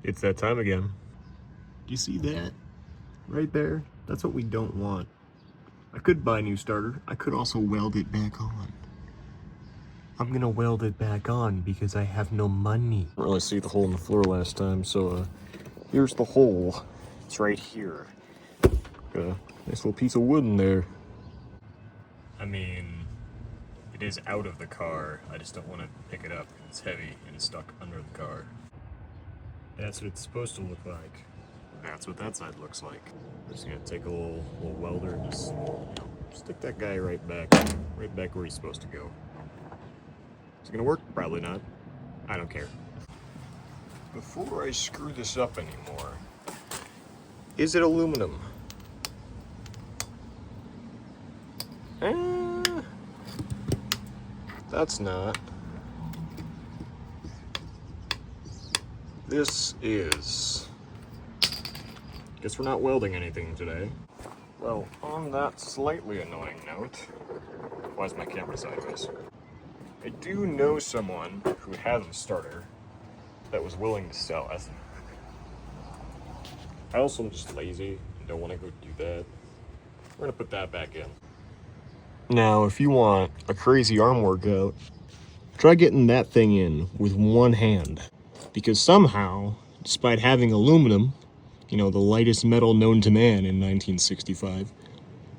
It's that time again. Do you see that? Right there? That's what we don't want. I could buy a new starter. I could also weld it back on. I'm gonna weld it back on because I have no money. Didn't really see the hole in the floor last time, so here's the hole. It's right here. Got a nice little piece of wood in there. I mean, it is out of the car. I just don't want to pick it up. It's heavy and it's stuck under the car. That's what it's supposed to look like. That's what that side looks like. I'm just gonna take a little welder and just stick that guy right back where he's supposed to go. Is it gonna work? Probably not. I don't care. Before I screw this up anymore, is it aluminum? That's not. This is. Guess we're not welding anything today. Well, on that slightly annoying note, why is my camera sideways? I do know someone who has a starter that was willing to sell it. I also am just lazy and don't want to go do that. We're gonna put that back in. Now, if you want a crazy arm workout, try getting that thing in with one hand. Because somehow, despite having aluminum, the lightest metal known to man in 1965,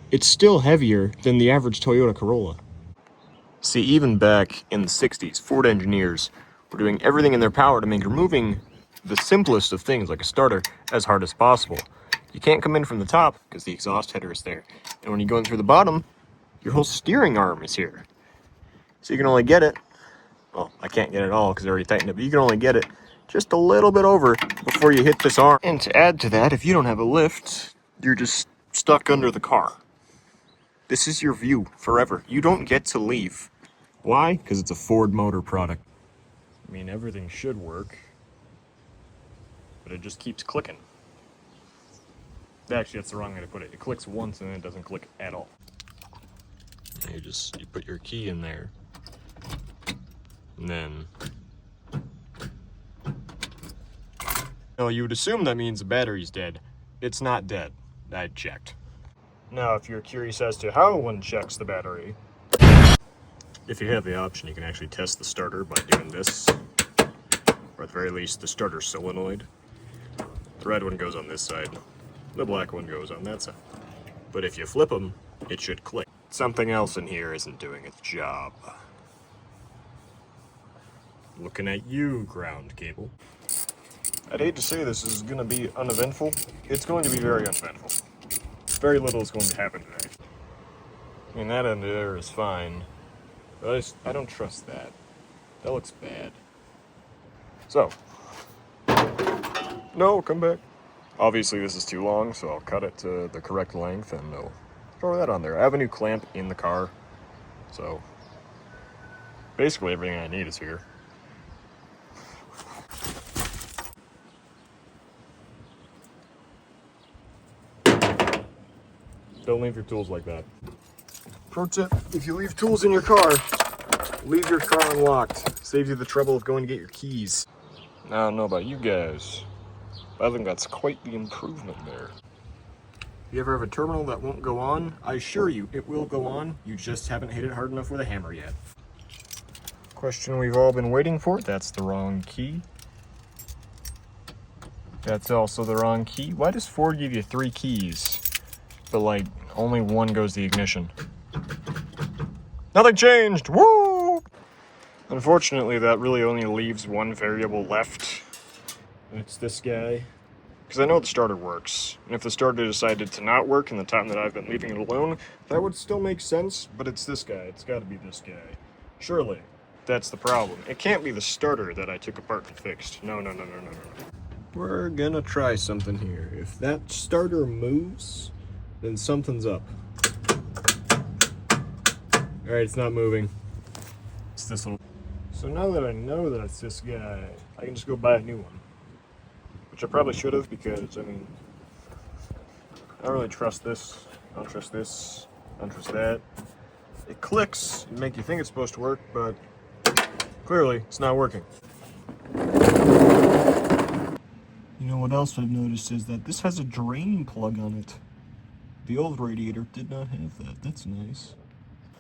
it's still heavier than the average Toyota Corolla. See, even back in the 60s, Ford engineers were doing everything in their power to make removing the simplest of things, like a starter, as hard as possible. You can't come in from the top because the exhaust header is there. And when you go in through the bottom, your whole steering arm is here. So you can only get it, well, I can't get it all because I already tightened it, but you can only get it just a little bit over before you hit this arm. And to add to that, if you don't have a lift, you're just stuck under the car. This is your view forever. You don't get to leave. Why? Because it's a Ford Motor product. I mean, everything should work, but it just keeps clicking. Actually, that's the wrong way to put it. It clicks once and then it doesn't click at all. And you put your key in there, and then you would assume that means the battery's dead. It's not dead. I checked. Now, if you're curious as to how one checks the battery, if you have the option, you can actually test the starter by doing this, or at the very least, the starter solenoid. The red one goes on this side, the black one goes on that side. But if you flip them, it should click. Something else in here isn't doing its job. Looking at you, ground cable. I'd hate to say this is going to be uneventful. It's going to be very uneventful. Very little is going to happen today. I mean, that end there is fine, but I don't trust that. That looks bad. So, no, come back. Obviously this is too long, so I'll cut it to the correct length and I'll throw that on there. I have a new clamp in the car, so basically everything I need is here. Don't leave your tools like that. Pro tip, if you leave tools in your car, leave your car unlocked. Saves you the trouble of going to get your keys. Now, I don't know about you guys, but I think that's quite the improvement there. You ever have a terminal that won't go on? I assure you, it will go on. You just haven't hit it hard enough with a hammer yet. Question we've all been waiting for. That's the wrong key. That's also the wrong key. Why does Ford give you 3 keys, but only one goes to the ignition? Nothing changed! Woo! Unfortunately, that really only leaves one variable left. And it's this guy. Because I know the starter works. And if the starter decided to not work in the time that I've been leaving it alone, that would still make sense, but it's this guy. It's gotta be this guy. Surely, that's the problem. It can't be the starter that I took apart and fixed. No. We're gonna try something here. If that starter moves, then something's up. Alright, it's not moving. It's this little. So now that I know that it's this guy, I can just go buy a new one. Which I probably should have, because, I mean, I don't really trust this. I don't trust this. I don't trust that. It clicks and make you think it's supposed to work, but clearly it's not working. You know what else I've noticed is that this has a drain plug on it. The old radiator did not have that. That's nice.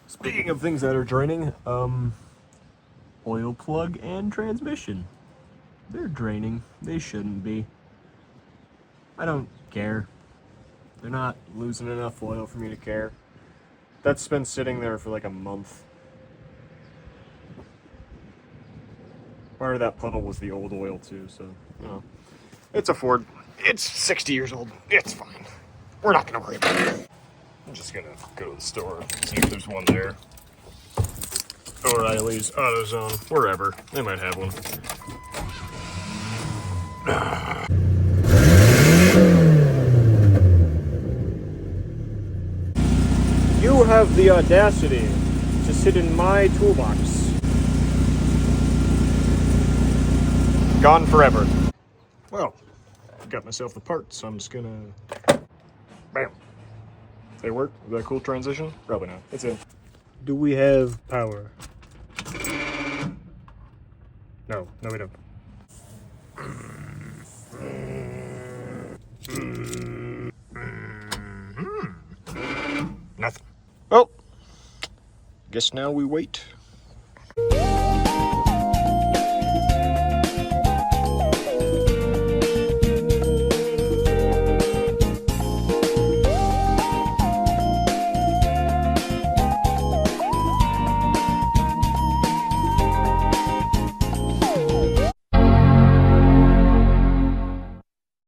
Speaking of things that are draining, oil plug and transmission. They're draining. They shouldn't be. I don't care. They're not losing enough oil for me to care. That's been sitting there for like a month. Part of that puddle was the old oil too, so, you know. It's a Ford. It's 60 years old. It's fine. We're not gonna worry about it. I'm just gonna go to the store, see if there's one there. O'Reilly's, AutoZone, wherever. They might have one. You have the audacity to sit in my toolbox. Gone forever. Well, I got myself the parts, so I'm just gonna... Bam. They work? Is that a cool transition? Probably not. It's in. Do we have power? No, we don't. Nothing. Well, guess now we wait.